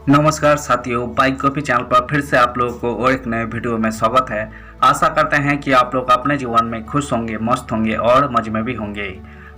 नमस्कार साथियों, bike coffee channel पर फिर से आप लोगों को और एक नए वीडियो में स्वागत है। आशा करते हैं कि आप लोग अपने जीवन में खुश होंगे, मस्त होंगे और मजे में भी होंगे।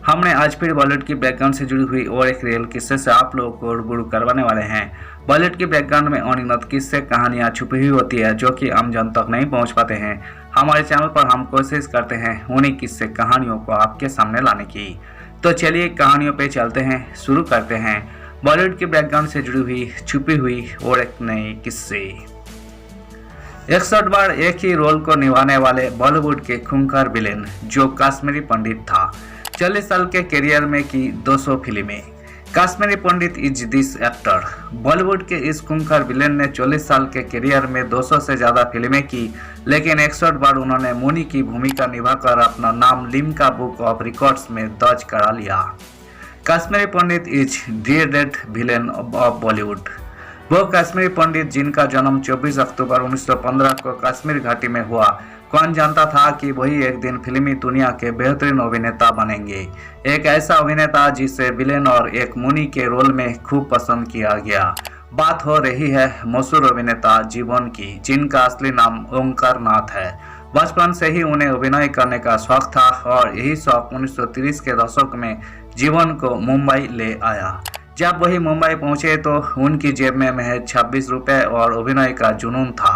हमने आज फिर बॉलीवुड की बैकग्राउंड से जुड़ी हुई और एक रियल किस्से से आप लोगों को रूबरू करवाने वाले हैं। बॉलीवुड की बैकग्राउंड में अनिगत किस्से कहानियाँ छुपी हुई होती है जो कि आम जन तक नहीं पहुँच पाते हैं। हमारे चैनल पर हम कोशिश करते हैं उन्हीं किस्से कहानियों को आपके सामने लाने की। तो चलिए कहानियों पे चलते हैं, शुरू करते हैं बॉलीवुड के बैकग्राउंड से जुड़ी हुई, छुपी हुई और एक नए किस्से। 61 बार एक ही रोल को निभाने वाले बॉलीवुड के खूंखार विलेन जो कश्मीरी पंडित था। 40 साल के करियर में की 200 फिल्में। Kashmiri Pandit is this actor. Bollywood के इस खूंखार विलेन ने 40 साल के करियर में 200 से ज्यादा फिल्में की, लेकिन 61 बार उन्होंने मुनि की भूमिका निभाकर अपना नाम लिम्का बुक ऑफ रिकॉर्ड्स में दर्ज करा लिया। Kashmiri Pandit is dreaded villain of Bollywood. वो कश्मीरी पंडित जिनका जन्म 24 अक्टूबर 1915 को कश्मीर घाटी में हुआ। कौन जानता था कि वही एक दिन फिल्मी दुनिया के बेहतरीन अभिनेता बनेंगे। एक ऐसा अभिनेता जिसे विलेन और एक मुनि के रोल में खूब पसंद किया गया। बात हो रही है मशहूर अभिनेता जीवन की, जिनका असली नाम ओंकार नाथ है। बचपन से ही उन्हें अभिनय करने का शौक था और यही शौक 1930 के दशक में जीवन को मुंबई ले आया। जब वही मुंबई पहुंचे तो उनकी जेब में महज 26 रुपए और अभिनय का जुनून था।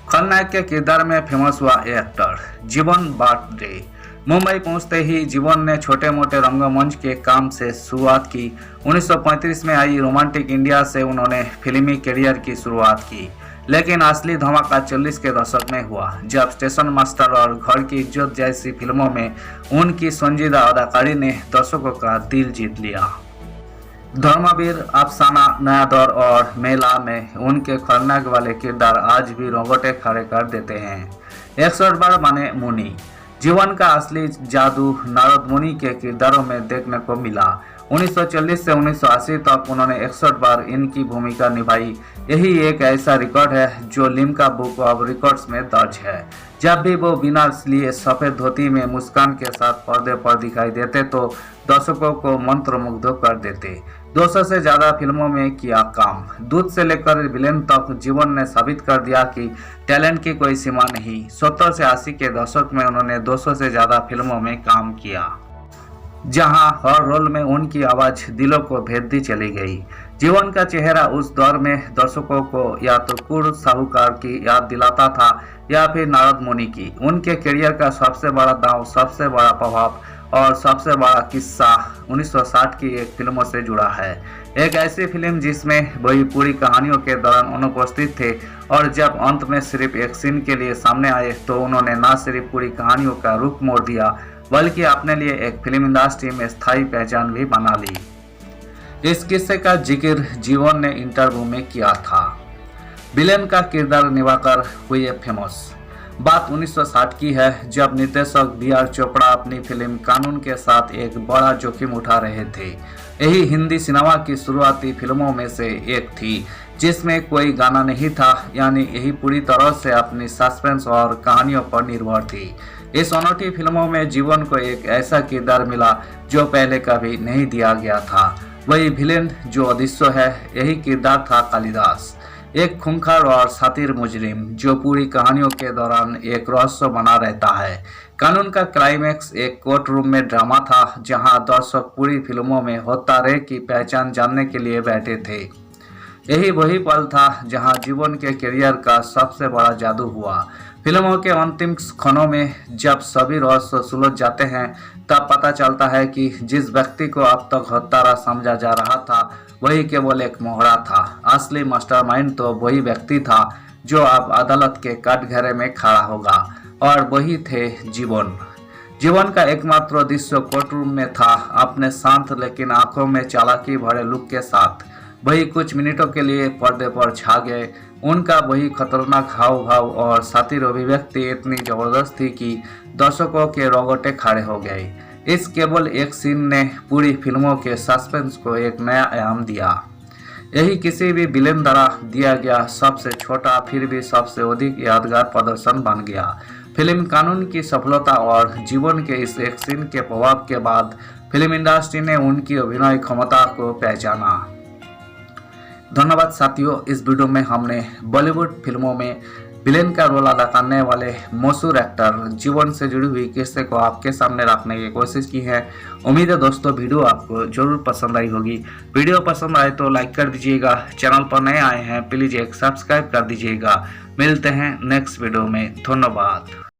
खलनायक के किरदार में फेमस हुआ एक्टर जीवन बर्थडे। मुंबई पहुंचते ही जीवन ने छोटे मोटे रंगमंच के काम से शुरुआत की। 1935 में आई रोमांटिक इंडिया से उन्होंने फिल्मी करियर की शुरुआत की, लेकिन असली धमाका 40 के दशक में हुआ, जब स्टेशन मास्टर और घर की इज्जत जैसी फिल्मों में उनकी संजीदा अदाकारी ने दर्शकों का दिल जीत लिया। धर्मवीर, अफसाना, नया दौर और मेला में उनके खलनायक वाले किरदार आज भी रोंगटे खड़े कर देते हैं। 61 बार बने मुनि। जीवन का असली जादू नारद मुनि के किरदारों में देखने को मिला। 1940 से 1980 तक उन्होंने 61 बार इनकी भूमिका निभाई। यही एक ऐसा रिकॉर्ड है जो लिम्का बुक ऑफ रिकॉर्ड्स में दर्ज है। जब भी वो बिना लिए सफेद धोती में मुस्कान के साथ पर्दे पर दिखाई देते तो दर्शकों को मंत्रमुग्ध कर देते। 200 से ज्यादा फिल्मों में किया काम। दूध से लेकर विलेन तक जीवन ने साबित कर दिया कि टैलेंट की कोई सीमा नहीं। 70 से 80 के दशक में उन्होंने 200 से ज्यादा फिल्मों में काम किया, जहां हर रोल में उनकी आवाज दिलों को भेदती चली गई। जीवन का चेहरा उस दौर में दर्शकों को या तो कुर साहूकार की याद दिलाता था या फिर नारद मुनि की। उनके करियर का सबसे बड़ा दांव, सबसे बड़ा प्रभाव और सबसे बड़ा किस्सा 1960 की एक फिल्मों से जुड़ा है। एक ऐसी फिल्म जिसमें वही पूरी कहानियों के दौरान अनुपस्थित थे और जब अंत में सिर्फ एक सीन के लिए सामने आए तो उन्होंने न सिर्फ पूरी कहानियों का रुख मोड़ दिया बल्कि अपने लिए एक फिल्म इंडस्ट्री में स्थायी पहचान भी बना ली। इस किस्से का जिक्र जीवन ने इंटरव्यू में किया था। विलेन का किरदार निभाकर हुए फेमस। बात 1960 की है, जब निर्देशक बी.आर. चोपड़ा अपनी फिल्म कानून के साथ एक बड़ा जोखिम उठा रहे थे। यही हिंदी सिनेमा की शुरुआती फिल्मों में से एक थी जिसमें कोई गाना नहीं था, यानी यही पूरी तरह से अपनी सस्पेंस और कहानियों पर निर्भर थी। इस अनोखी फिल्मों में जीवन को एक ऐसा किरदार मिला जो पहले कभी नहीं दिया गया था। वही विलेन जो अदृश्य है, यही किरदार था कालिदास, एक खूंखार और शातिर मुजरिम जो पूरी कहानियों के दौरान एक रहस्य बना रहता है। कानून का क्लाइमैक्स एक कोर्ट रूम में ड्रामा था जहां दर्शक पूरी फिल्मों में होतारे की पहचान जानने के लिए बैठे थे। यही वही पल था जहां जीवन के करियर का सबसे बड़ा जादू हुआ। फिल्मों के अंतिम क्षणों में जब सभी रहस्य सुलझ जाते हैं तब पता चलता है कि जिस व्यक्ति को अब तक हत्यारा समझा जा रहा था वही केवल एक मोहरा था। असली मास्टरमाइंड तो वही व्यक्ति था जो अब अदालत के कटघरे में खड़ा होगा, और वही थे जीवन। जीवन का एकमात्र दृश्य कोर्टरूम में था, अपने शांत लेकिन आंखों में चालाकी भरे लुक के साथ। वही कुछ मिनटों के लिए पर्दे पर छा गए। उनका वही खतरनाक हाव भाव और शातिर अभिव्यक्ति इतनी जबरदस्त थी कि दर्शकों के रोंगटे खड़े हो गए। इस केवल एक सीन ने पूरी फिल्मों के सस्पेंस को एक नया आयाम दिया। यही किसी भी विलेन द्वारा दिया गया सबसे छोटा फिर भी सबसे अधिक यादगार प्रदर्शन बन गया। फिल्म कानून की सफलता और जीवन के इस एक सीन के प्रभाव के बाद फिल्म इंडस्ट्री ने उनकी अभिनय क्षमता को पहचाना। धन्यवाद साथियों। इस वीडियो में हमने बॉलीवुड फिल्मों में विलेन का रोल अदा करने वाले मशहूर एक्टर जीवन से जुड़ी हुई किस्से को आपके सामने रखने की कोशिश की है। उम्मीद है दोस्तों वीडियो आपको जरूर पसंद आई होगी। वीडियो पसंद आए तो लाइक कर दीजिएगा, चैनल पर नए आए हैं प्लीज एक सब्सक्राइब कर दीजिएगा। मिलते हैं नेक्स्ट वीडियो में, धन्यवाद।